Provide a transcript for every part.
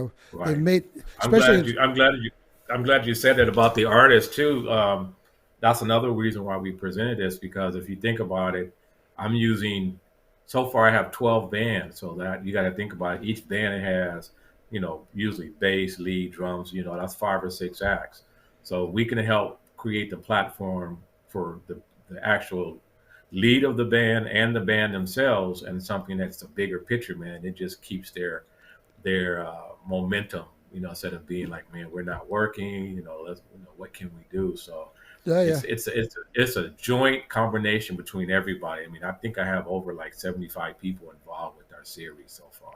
They've Right. made, I'm especially glad in, you. I'm glad you. I'm glad you said that about the artist too. That's another reason why we presented this because if you think about it, I'm using. So far, I have 12 bands, so that you got to think about it. Each band has, usually bass, lead, drums. That's 5 or 6 acts. So we can help create the platform for the actual lead of the band and the band themselves, and something that's a bigger picture, man. It just keeps their momentum, instead of being like, man, we're not working, what can we do? So yeah, yeah. it's a joint combination between everybody. I mean, I think I have over like 75 people involved with our series so far.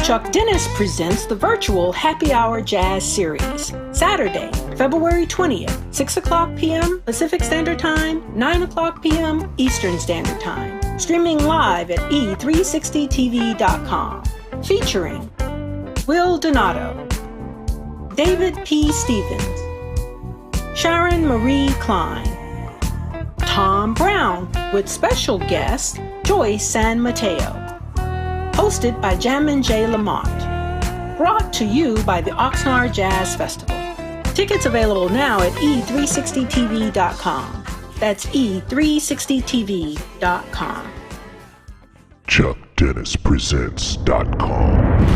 Chuck Dennis presents the virtual Happy Hour Jazz Series, Saturday, February 20th, 6 o'clock p.m. Pacific Standard Time, 9 o'clock p.m. Eastern Standard Time. Streaming live at e360tv.com. Featuring Will Donato, David P. Stevens, Sharon Marie Klein, Tom Brown with special guest Joyce San Mateo. Hosted by Jammin J. Lamont. Brought to you by the Oxnard Jazz Festival. Tickets available now at e360tv.com. That's e360tv.com. ChuckDennisPresents.com.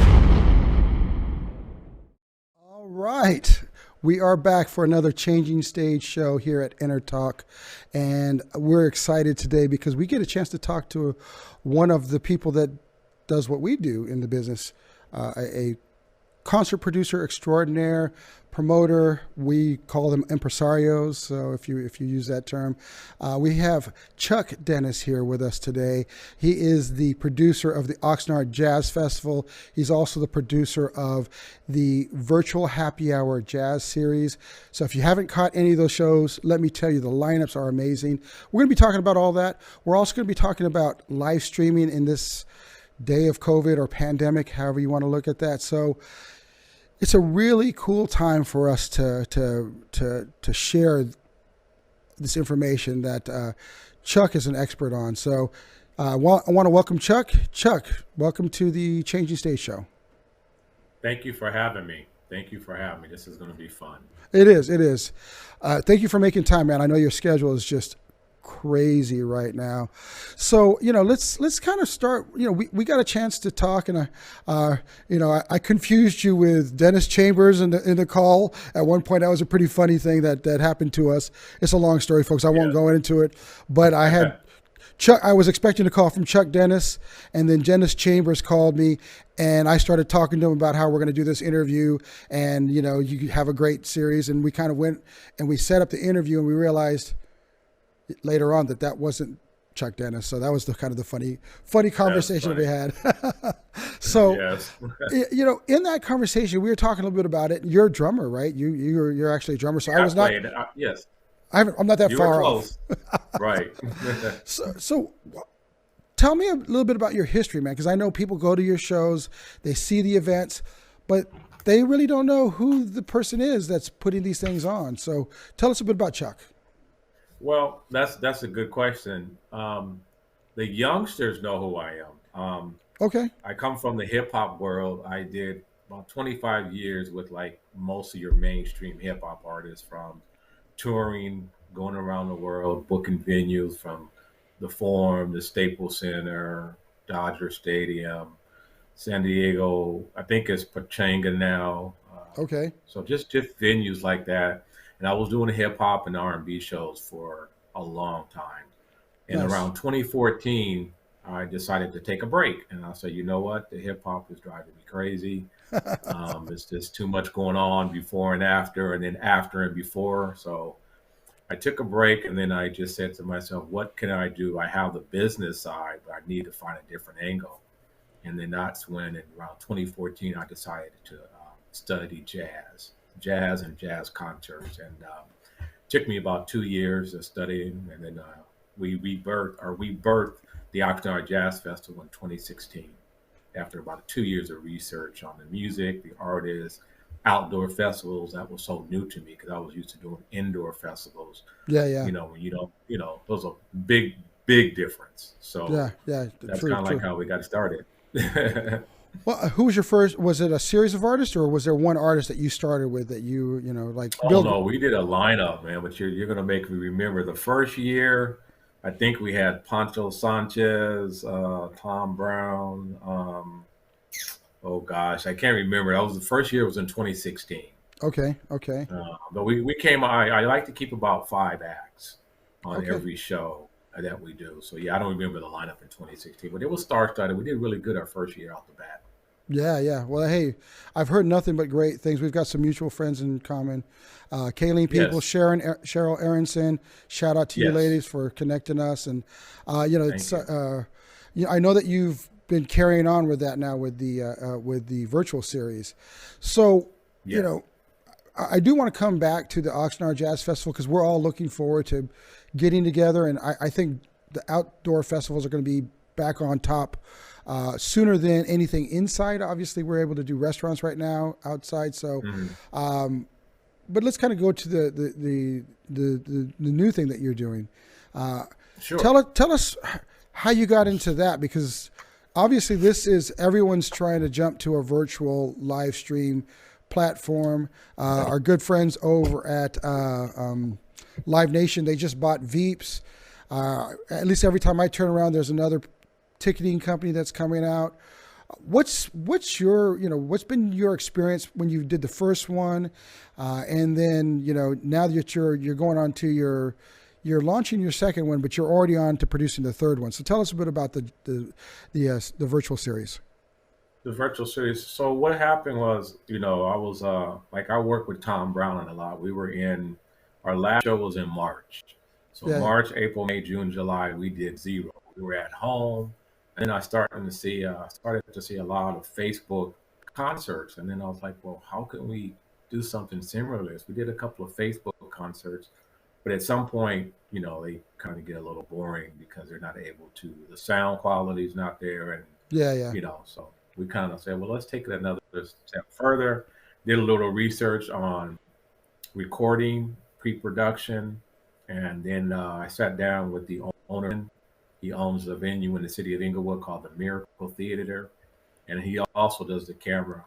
All right. We are back for another Changing Stage show here at EnterTalk. And we're excited today because we get a chance to talk to one of the people that does what we do in the business, a concert producer extraordinaire, promoter. We call them impresarios. So if you use that term, we have Chuck Dennis here with us today. He is the producer of the Oxnard Jazz Festival. He's also the producer of the virtual Happy Hour Jazz Series. So if you haven't caught any of those shows, let me tell you, the lineups are amazing. We're going to be talking about all that. We're also going to be talking about live streaming in this day of COVID or pandemic, however you want to look at that. So it's a really cool time for us to share this information that Chuck is an expert on. So I want to welcome Chuck. Chuck, welcome to the Changing Stage Show. Thank you for having me. Thank you for having me. This is going to be fun. It is. It is. Thank you for making time, man. I know your schedule is just crazy right now. So, let's kind of start, we got a chance to talk, and I confused you with Dennis Chambers in the call at one point. That was a pretty funny thing that happened to us. It's a long story, folks. I won't go into it, but I had Chuck, I was expecting a call from Chuck Dennis, and then Dennis Chambers called me, and I started talking to him about how we're going to do this interview, and, you have a great series, and we kind of went and we set up the interview, and we realized later on that wasn't Chuck Dennis. So that was the kind of the funny conversation we had. So, yes. In that conversation, we were talking a little bit about it. You're a drummer, right? You're actually a drummer. So I was not. Yes. I'm not that You far were off. close. Right. So tell me a little bit about your history, man, because I know people go to your shows, they see the events, but they really don't know who the person is that's putting these things on. So tell us a bit about Chuck. Well, that's a good question. The youngsters know who I am. Okay. I come from the hip hop world. I did about 25 years with like most of your mainstream hip hop artists, from touring, going around the world, booking venues from the Forum, the Staples Center, Dodger Stadium, San Diego. I think it's Pachanga now. Okay. So just venues like that. And I was doing hip hop and R&B shows for a long time. And Nice. around 2014, I decided to take a break. And I said, you know what? The hip hop is driving me crazy. It's just too much going on before and then after and before. So I took a break, and then I just said to myself, what can I do? I have the business side, but I need to find a different angle. And then that's when, in around 2014, I decided to study jazz. jazz and jazz concerts. And took me about 2 years of studying, and then we birthed the Oxnard Jazz Festival in 2016 after about 2 years of research on the music, the artists, outdoor festivals. That was so new to me because I was used to doing indoor festivals. Yeah, yeah. When you don't, those are big difference. So Yeah. that's True, kind of true. like how we got started. Well, who was your first? Was it a series of artists, or was there one artist that you started with that like Oh build? no, we did a lineup, man. But you're gonna make me remember the first year. I think we had Pancho Sanchez, Tom Brown. Oh gosh, I can't remember. That was the first year. Was in 2016. Okay, okay, But we came. I like to keep about 5 acts on okay. every show that we do. So yeah, I don't remember the lineup in 2016, but it was star-studded. We did really good our first year off the bat. Yeah, yeah. Well, hey, I've heard nothing but great things. We've got some mutual friends in common. Kayleen People, Yes, Cheryl Aronson. Shout out to you yes. ladies for connecting us. And it's Thank you. I know that you've been carrying on with that now with the virtual series. So you Yes. know, I do want to come back to the Oxnard Jazz Festival because we're all looking forward to getting together, and I think the outdoor festivals are going to be back on top sooner than anything inside. Obviously, we're able to do restaurants right now outside, so. Mhm. But let's kind of go to the new thing that you're doing. Uh, Sure. tell us how you got into that, because obviously this is everyone's trying to jump to a virtual live stream platform. Our good friends over at Live Nation, they just bought Veeps. At least every time I turn around, there's another ticketing company that's coming out. What's your what's been your experience when you did the first one, and then now that you're going on to you're launching your second one, but you're already on to producing the third one. So tell us a bit about the virtual series. The virtual series. So what happened was, I was like I worked with Tom Brown a lot. We were in our last show was in March. So Yeah, March, April, May, June, July, we did zero. We were at home, and then I started to see a lot of Facebook concerts, and then I was like, well, how can we do something similar to this? We did a couple of Facebook concerts, but at some point, they kind of get a little boring because they're not able to. The sound quality is not there, and yeah. so we kind of said, well, let's take it another step further. Did a little research on recording, pre-production, and then I sat down with the owner. He owns a venue in the city of Inglewood called the Miracle Theater, and he also does the camera.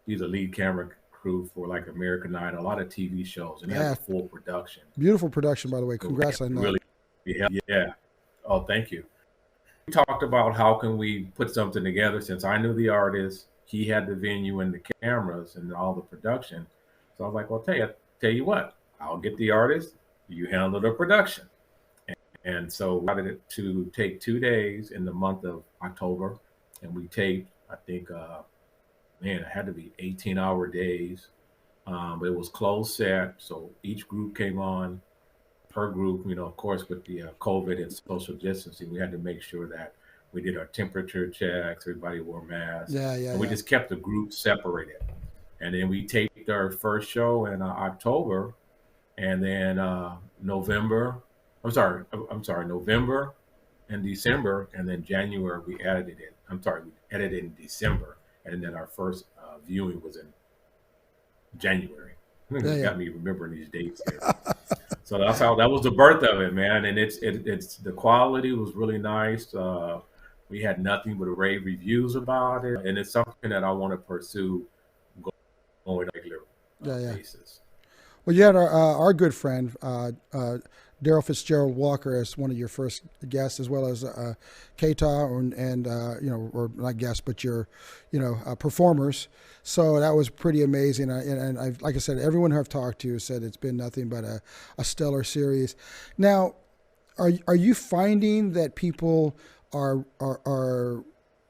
He's a lead camera crew for like American Idol, a lot of TV shows, and he has Yeah, a full production. beautiful production, by the way. So we Congrats on that. really, yeah. Oh, thank you. We talked about how can we put something together since I knew the artist, he had the venue and the cameras and all the production. So I was like, well, tell you what, I'll get the artist, you handle the production. And so we wanted it to take 2 days in the month of October, and we taped, I think, it had to be 18-hour days, but it was closed set, so each group came on per group. Of course, with the COVID and social distancing, we had to make sure that we did our temperature checks, everybody wore masks, Yeah. and we just kept the group separated. And then we taped our first show in October, and then November. I'm sorry, November and December, and then January we edited it. We edited in December, and then our first viewing was in January. Yeah, You yeah. got me remembering these dates here. So that was the birth of it, man. And it's the quality was really nice. We had nothing but rave reviews about it, and it's something that I want to pursue going on a regular Yeah. basis. Well, you had our good friend Daryl Fitzgerald Walker as one of your first guests, as well as Keita and or not guests, but your performers. So that was pretty amazing. And I've, like I said, everyone who I've talked to said it's been nothing but a stellar series. Now, are you finding that people are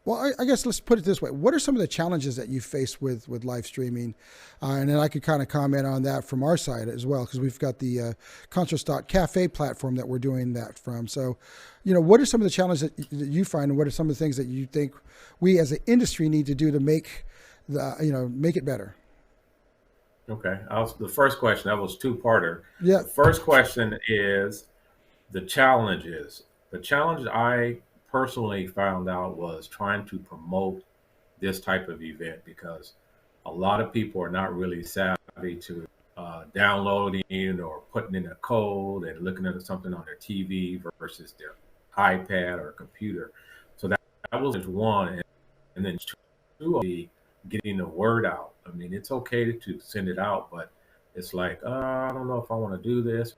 well, I guess let's put it this way. What are some of the challenges that you face with live streaming? And then I could kind of comment on that from our side as well, because we've got the Concerts.cafe platform that we're doing that from. So, what are some of the challenges that you find, and what are some of the things that you think we as an industry need to do to make make it better? Okay. The first question, that was two-parter. Yeah. The first question is the challenges. The challenge I personally found out was trying to promote this type of event because a lot of people are not really savvy to downloading or putting in a code and looking at something on their TV versus their iPad or computer. So that was one. And then two, getting the word out. I mean, it's okay to send it out, but it's like, I don't know if I want to do this.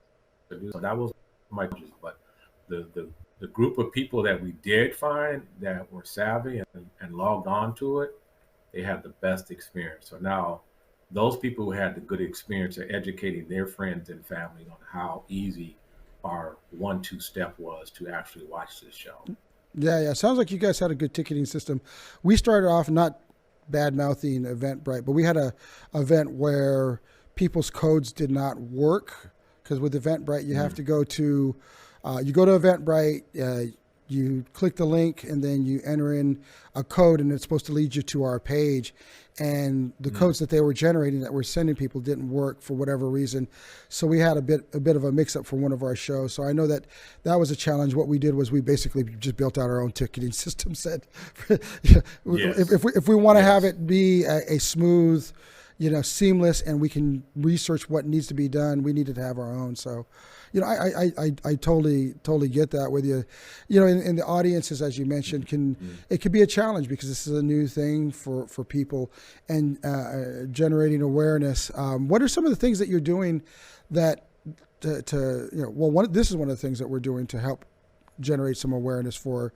So that was my question. But the group of people that we did find that were savvy and logged on to it, they had the best experience. So now those people who had the good experience are educating their friends and family on how easy our 1-2 step was to actually watch this show. Yeah, yeah. Sounds like you guys had a good ticketing system. We started off not bad mouthing Eventbrite, but we had a event where people's codes did not work because with Eventbrite you have to go to Eventbrite, you click the link and then you enter in a code and it's supposed to lead you to our page. And the codes that they were generating that we're sending people didn't work for whatever reason. So we had a bit of a mix up for one of our shows. So I know that was a challenge. What we did was we basically just built out our own ticketing system. Said, if we want to have it be a smooth, seamless, and we can research what needs to be done, we needed to have our own. So, I totally get that with you. In the audiences, as you mentioned, it could be a challenge because this is a new thing for people and generating awareness. What are some of the things that you're doing that this is one of the things that we're doing to help generate some awareness for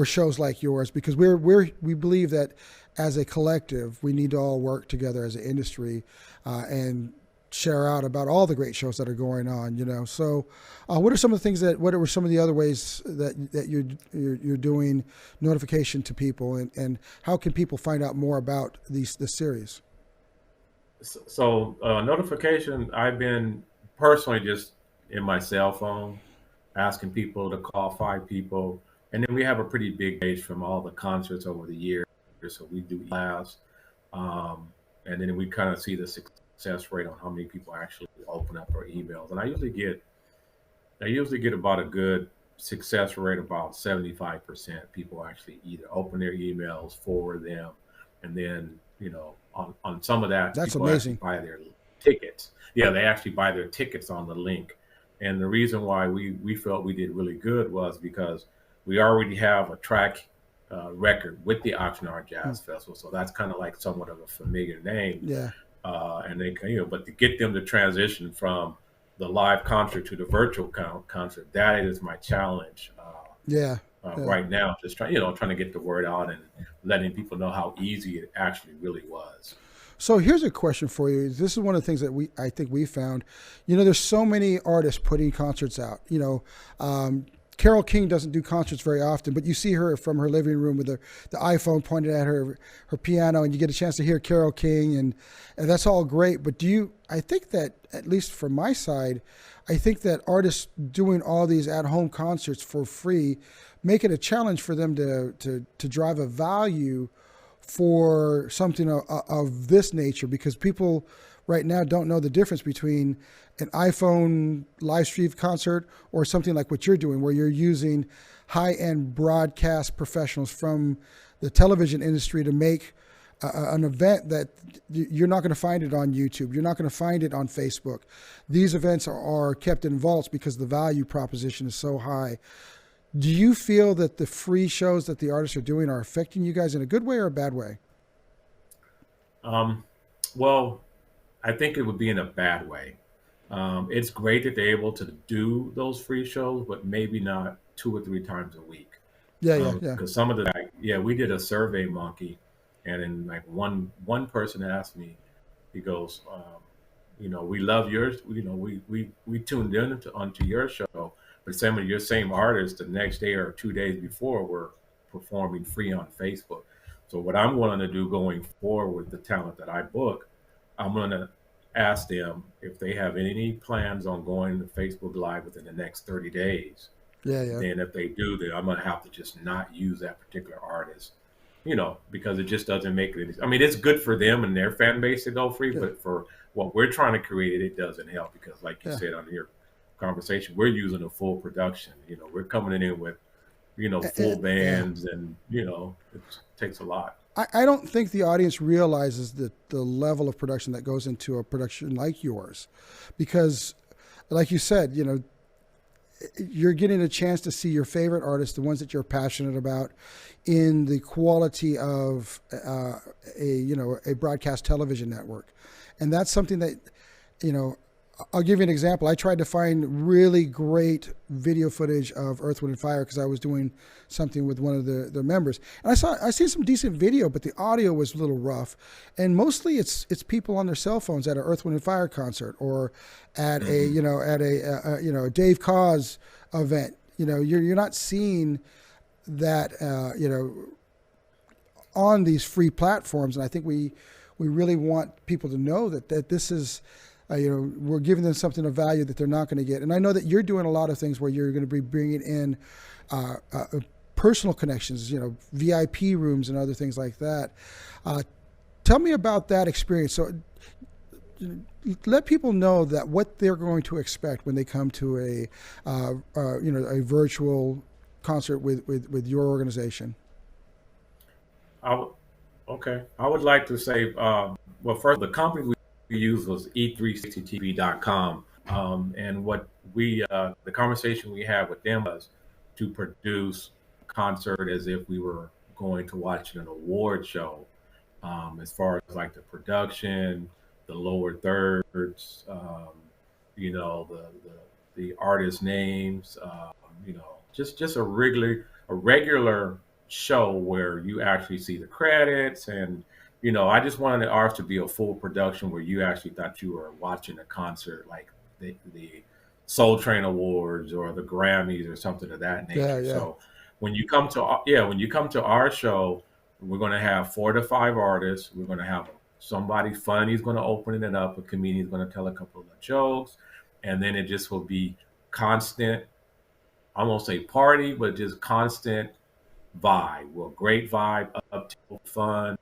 shows like yours, because we believe that as a collective we need to all work together as an industry and share out about all the great shows that are going on. So what are some of the things what are some of the other ways that you're doing notification to people, and how can people find out more about this series? So notification, I've been personally just in my cell phone asking people to call 5 people. And then we have a pretty big base from all the concerts over the years. So we do labs. And then we kind of see the success rate on how many people actually open up our emails. And I usually get about a good success rate, about 75% people actually either open their emails, forward them, and then, on some of that, that's people amazing. actually buy their tickets. Yeah, they actually buy their tickets on the link. And the reason why we felt we did really good was because we already have a track record with the Oxnard Jazz Festival. So that's kind of like somewhat of a familiar name. Yeah. And they can, but to get them to transition from the live concert to the virtual concert, that is my challenge. Right now, just trying to get the word out and letting people know how easy it actually really was. So here's a question for you. This is one of the things that I think we found. There's so many artists putting concerts out. Carole King doesn't do concerts very often, but you see her from her living room with the iPhone pointed at her piano, and you get a chance to hear Carole King, and that's all great. But I think that, at least from my side, I think that artists doing all these at-home concerts for free make it a challenge for them to drive a value for something of this nature, because people right now don't know the difference between an iPhone live stream concert or something like what you're doing, where you're using high-end broadcast professionals from the television industry to make an event that you're not going to find it on YouTube. You're not going to find it on Facebook. These events are kept in vaults because the value proposition is so high. Do you feel that the free shows that the artists are doing are affecting you guys in a good way or a bad way? Well, I think it would be in a bad way. It's great that they're able to do those free shows, but maybe not 2 or 3 times a week. Yeah. Because some of we did a Survey Monkey, and then like one person asked me, he goes, we love yours. We tuned in onto your show, but some of your same artists the next day or 2 days before were performing free on Facebook. So what I'm willing to do going forward with the talent that I book, I'm going to ask them if they have any plans on going to Facebook Live within the next 30 days. Yeah. Then if they do, then I'm going to have to just not use that particular artist, because it just doesn't make it. I mean, it's good for them and their fan base to go free, but for what we're trying to create, it doesn't help because, like you Yeah. said on your conversation, we're using a full production. We're coming in with full Yeah. bands, and it takes a lot. I don't think the audience realizes the level of production that goes into a production like yours, because, like you said, you're getting a chance to see your favorite artists, the ones that you're passionate about, in the quality of a broadcast television network, and that's something that you know. I'll give you an example. I tried to find really great video footage of Earth, Wind, and Fire because I was doing something with one of the members, and I see some decent video, but the audio was a little rough, and mostly it's people on their cell phones at an Earth, Wind, and Fire concert or at a Dave Cause event. You're not seeing that on these free platforms, and I think we really want people to know that this is. We're giving them something of value that they're not going to get. And I know that you're doing a lot of things where you're going to be bringing in personal connections, VIP rooms and other things like that. Tell me about that experience. So let people know that what they're going to expect when they come to a virtual concert with your organization. Okay. I would like to say, well, first, the company we used was e360tv.com. And what the conversation we had with them was to produce a concert as if we were going to watch an award show, as far as like the production, the lower thirds, the artist names, just a regular show where you actually see the credits. And I just wanted ours to be a full production where you actually thought you were watching a concert, like the Soul Train Awards or the Grammys or something of that nature. Yeah, yeah. So when you come to our show, we're going to have 4 to 5 artists. We're going to have somebody funny is going to open it up. A comedian is going to tell a couple of jokes, and then it just will be constant. I won't say party, but just constant vibe. Well, great vibe, up to fun,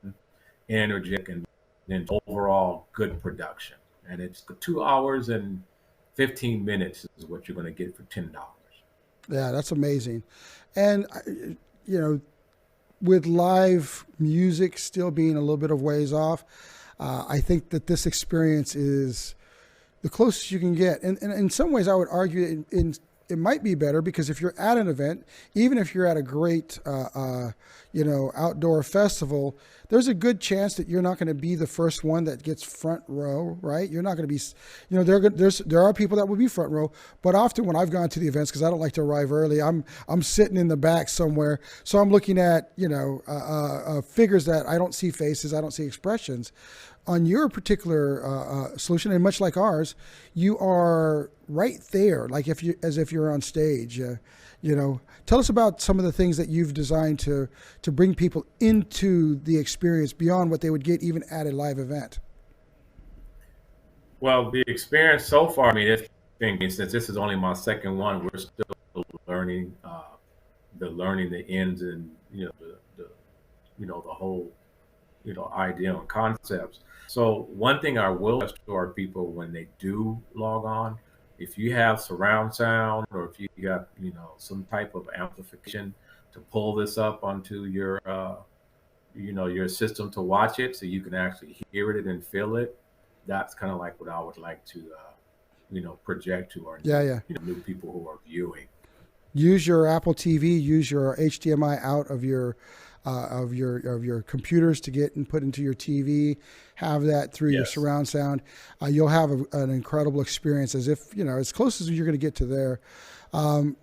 energetic, and then overall good production. And it's 2 hours and 15 minutes is what you're going to get for $10. Yeah, that's amazing. And with live music still being a little bit of ways off, I think that this experience is the closest you can get. And in some ways, I would argue it might be better, because if you're at an event, even if you're at a great, outdoor festival, there's a good chance that you're not going to be the first one that gets front row, right? You're not going to be, there are people that will be front row, but often when I've gone to the events, because I don't like to arrive early, I'm sitting in the back somewhere, so I'm looking at figures that I don't see faces, I don't see expressions. On your particular solution, and much like ours, you are right there, like as if you're on stage. Tell us about some of the things that you've designed to bring people into the experience beyond what they would get even at a live event. Well, the experience so far, I mean, since this is only my second one, we're still learning the ins and the whole idea and concepts. So one thing I will stress to our people when they do log on, if you have surround sound, or if you got some type of amplification to pull this up onto your your system to watch it, so you can actually hear it and feel it. That's kind of like what I would like to project to our new people who are viewing. Use your Apple TV. Use your HDMI out of your computers to get and put into your TV. Have that through your surround sound. You'll have an incredible experience, as if as close as you're going to get to there. One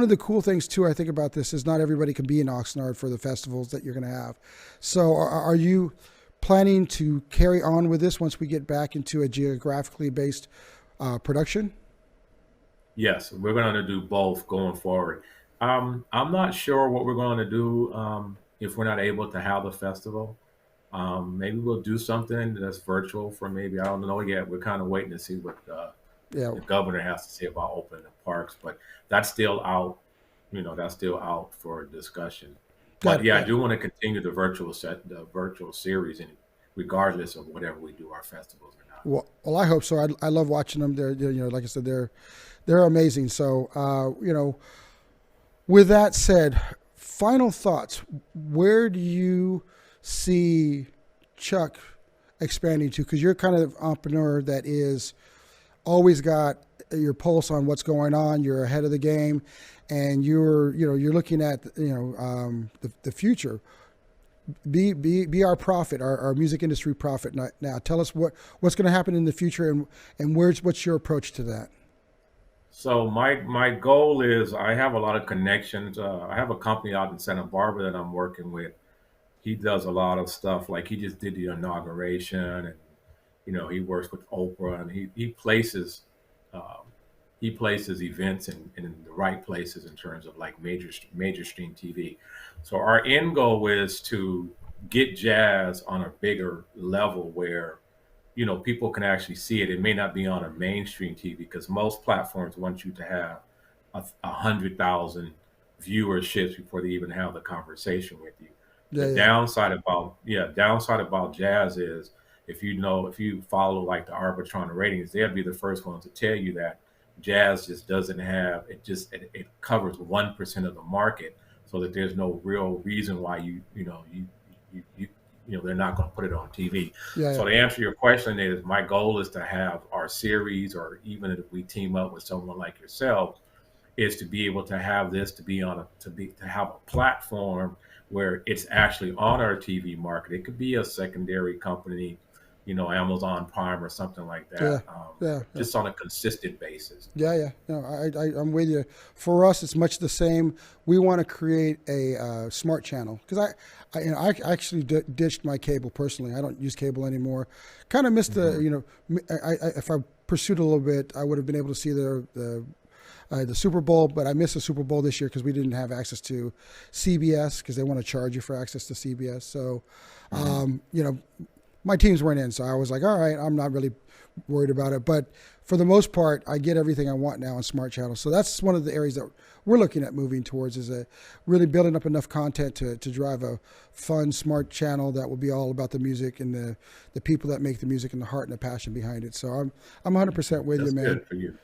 of the cool things too, I think, about this is not everybody can be in Oxnard for the festivals that you're going to have. So are you planning to carry on with this once we get back into a geographically based production? Yes, we're going to do both going forward. I'm not sure what we're going to do if we're not able to have the festival. Maybe we'll do something that's virtual for maybe, I don't know yet. We're kind of waiting to see what the governor has to say about opening the parks, but that's still out. That's still out for discussion. But I do want to continue the virtual series, and regardless of whatever we do, our festivals or not. Well, I hope so. I love watching them. They're like I said, they're amazing. So with that said, final thoughts. Where do you see Chuck expanding to? Because you're kind of an entrepreneur that is always got your pulse on what's going on. You're ahead of the game, and you're looking at the future. Be our prophet, our music industry prophet. Now, tell us what's going to happen in the future, and what's your approach to that? So my goal is, I have a lot of connections. I have a company out in Santa Barbara that I'm working with. He does a lot of stuff, like he just did the inauguration, and he works with Oprah, and he places events in the right places in terms of like major stream TV. So our end goal is to get jazz on a bigger level where people can actually see it. It may not be on a mainstream TV, because most platforms want you to have 100,000 viewerships before they even have the conversation with you. Downside about jazz is, if you follow like the Arbitron ratings, they'll be the first ones to tell you that jazz just doesn't have it covers 1% of the market, so that there's no real reason why they're not going to put it on TV. So to answer your question, is my goal is to have our series, or even if we team up with someone like yourself, is to be able to have this to have a platform where it's actually on our TV market. It could be a secondary company, Amazon Prime or something like that. Just on a consistent basis. No, I'm with you. For us, it's much the same. We want to create a smart channel, because I actually ditched my cable personally. I don't use cable anymore. Kind of missed if I pursued a little bit, I would have been able to see the Super Bowl, but I missed the Super Bowl this year because we didn't have access to CBS, because they want to charge you for access to CBS. So, my teams weren't in, so I was like, all right, I'm not really worried about it. But for the most part, I get everything I want now on Smart Channel. So that's one of the areas that we're looking at moving towards, is really building up enough content to drive a fun, smart channel that will be all about the music and the people that make the music and the heart and the passion behind it. So I'm 100% with you, man. That's good for you.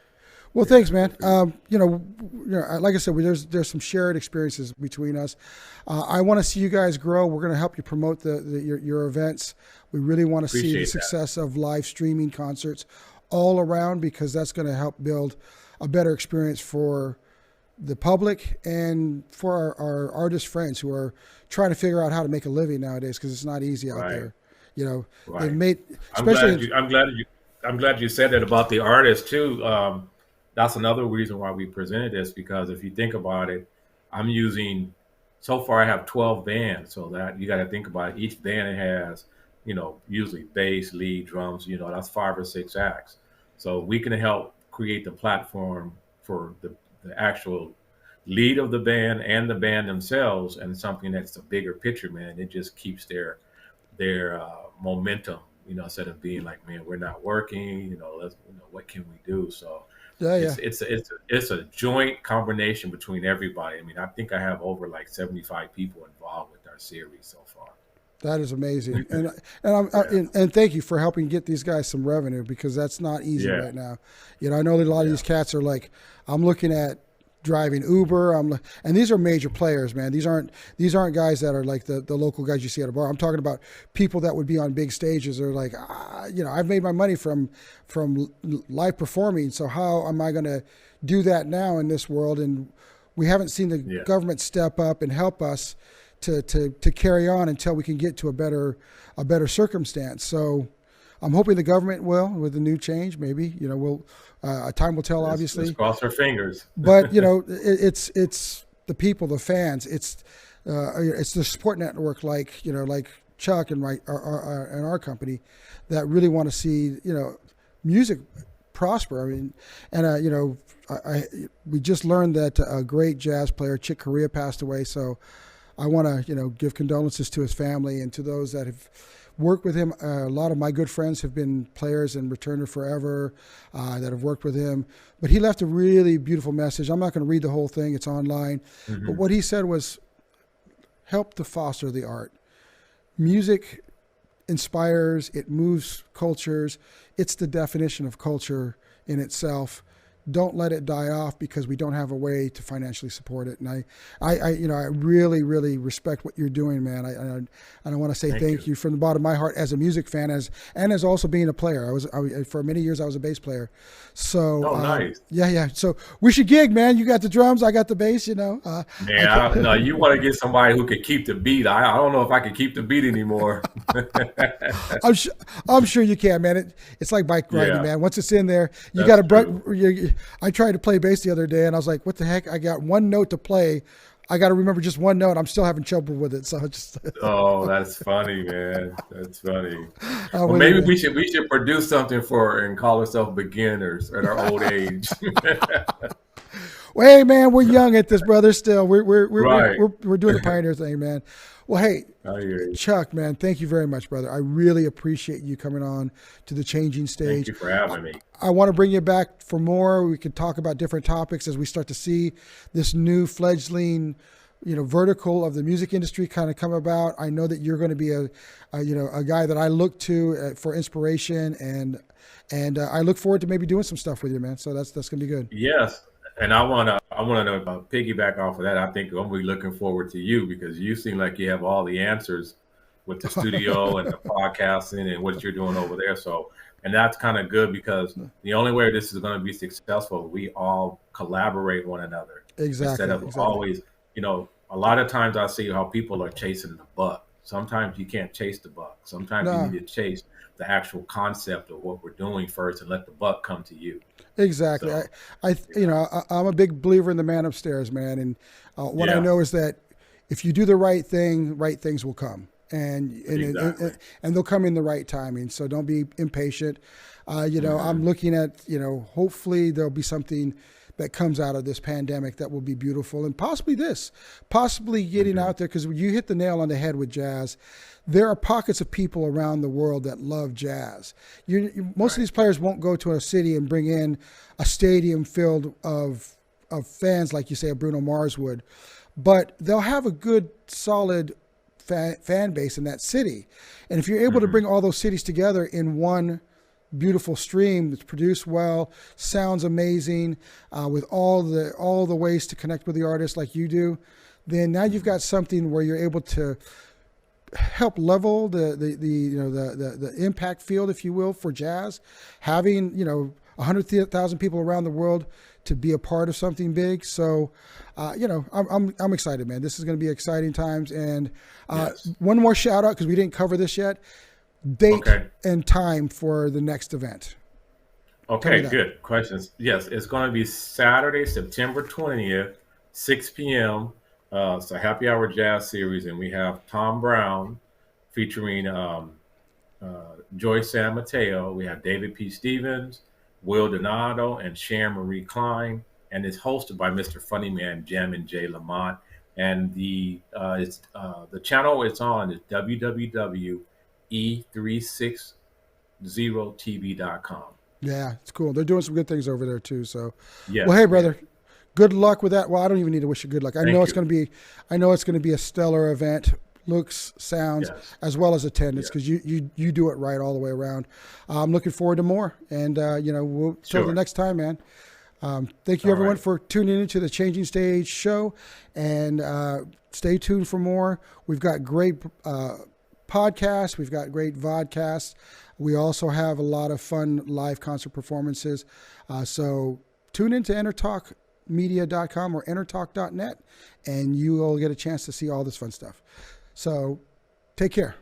Well, thanks, man. Like I said, there's some shared experiences between us. I want to see you guys grow. We're going to help you promote your events. We really want to see the success of live streaming concerts all around, because that's going to help build a better experience for the public and for our artist friends who are trying to figure out how to make a living nowadays, because it's not easy out there. They've made. Especially, I'm glad you said that about the artists too. That's another reason why we presented this, because if you think about it, so far I have 12 bands, so that you got to think about it. Each band has, usually bass, lead, drums, that's 5 or 6 acts. So we can help create the platform for the actual lead of the band and the band themselves, and something that's a bigger picture, man. It just keeps their momentum, instead of being like, man, we're not working, what can we do? So it's a joint combination between everybody. I mean, I think I have over like 75 people involved with our series so far. That is amazing, and thank you for helping get these guys some revenue, because that's not easy right now. I know that a lot of these cats are like, I'm looking at driving Uber. And these are major players, man. These aren't guys that are like the local guys you see at a bar. I'm talking about people that would be on big stages. They're like, I've made my money from live performing. So how am I going to do that now in this world? And we haven't seen the government step up and help us to carry on until we can get to a better circumstance. So I'm hoping the government will, with the new change, maybe, time will tell, obviously. Let's cross our fingers. But, it's the people, the fans, it's the support network, like Chuck and our company, that really want to see, music prosper. I mean, and, we just learned that a great jazz player, Chick Corea, passed away. So I want to, give condolences to his family and to those that have worked with him. A lot of my good friends have been players and Returner Forever that have worked with him. But he left a really beautiful message. I'm not going to read the whole thing. It's online. Mm-hmm. But what he said was, help to foster the art. Music inspires, it moves cultures. It's the definition of culture in itself. Don't let it die off because we don't have a way to financially support it. And I really, really respect what you're doing, man. I want to say thank you from the bottom of my heart as a music fan, and as also being a player. For many years I was a bass player. So nice. Yeah. So we should gig, man. You got the drums, I got the bass. You know. No, you want to get somebody who could keep the beat. I don't know if I can keep the beat anymore. I'm sure you can, man. It's like bike riding, man. Once it's in there, you got to. I tried to play bass the other day, and I was like, "What the heck? I got one note to play. I got to remember just one note. I'm still having trouble with it." So just. Oh, that's funny, man. That's funny. Well, maybe we should produce something and call ourselves beginners at our old age. Well, hey, man, we're young at this, brother. Still, we're doing the pioneer thing, man. Well, hey, Chuck, man, thank you very much, brother. I really appreciate you coming on to the Changing Stage. Thank you for having me. I want to bring you back for more. We could talk about different topics as we start to see this new fledgling, vertical of the music industry kind of come about. I know that you're going to be a guy that I look to for inspiration, and I look forward to maybe doing some stuff with you, man. So that's going to be good. Yes. And I want to piggyback off of that. I think I'm going to be looking forward to you because you seem like you have all the answers with the studio and the podcasting and what you're doing over there. So, and that's kind of good because the only way this is going to be successful, we all collaborate one another. Exactly. Instead of always, a lot of times I see how people are chasing the buck. Sometimes you can't chase the buck. Sometimes you need to chase the actual concept of what we're doing first and let the buck come to you. Exactly. So, I'm a big believer in the man upstairs, man. And what I know is that if you do the right thing, right things will come. And they'll come in the right timing. So don't be impatient. I'm looking at, hopefully there'll be something that comes out of this pandemic that will be beautiful, and possibly getting out there, because you hit the nail on the head with jazz. There are pockets of people around the world that love jazz. Most of these players won't go to a city and bring in a stadium filled of fans like you say a Bruno Mars would, but they'll have a good solid fan base in that city. And if you're able to bring all those cities together in one beautiful stream that's produced well, sounds amazing, with all the ways to connect with the artist like you do, then now you've got something where you're able to help level the impact field, if you will, for jazz. Having 100,000 people around the world to be a part of something big. So, I'm excited, man. This is going to be exciting times. And one more shout out, because we didn't cover this yet. Date and time for the next event. Okay, good questions. Yes, it's going to be Saturday, September 20th, 6 p.m. It's a happy hour jazz series, and we have Tom Brown featuring Joyce San Mateo. We have David P. Stevens, Will Donato, and Sharon Marie Klein, and it's hosted by Mr. Funnyman Jammin' J. Lamont. And the channel it's on is www.e360tv.com. Yeah, it's cool. They're doing some good things over there too. So, well, hey, brother, good luck with that. Well, I don't even need to wish you good luck. I know it's going to be a stellar event. Looks, sounds, as well as attendance, because you do it right all the way around. I'm looking forward to more, and we'll till the next time, man. Thank you everyone for tuning into the Changing Stage show, and stay tuned for more. We've got great podcasts, we've got great vodcasts. We also have a lot of fun live concert performances. So tune into EnterTalkMedia.com or EnterTalk.net, and you will get a chance to see all this fun stuff. So take care.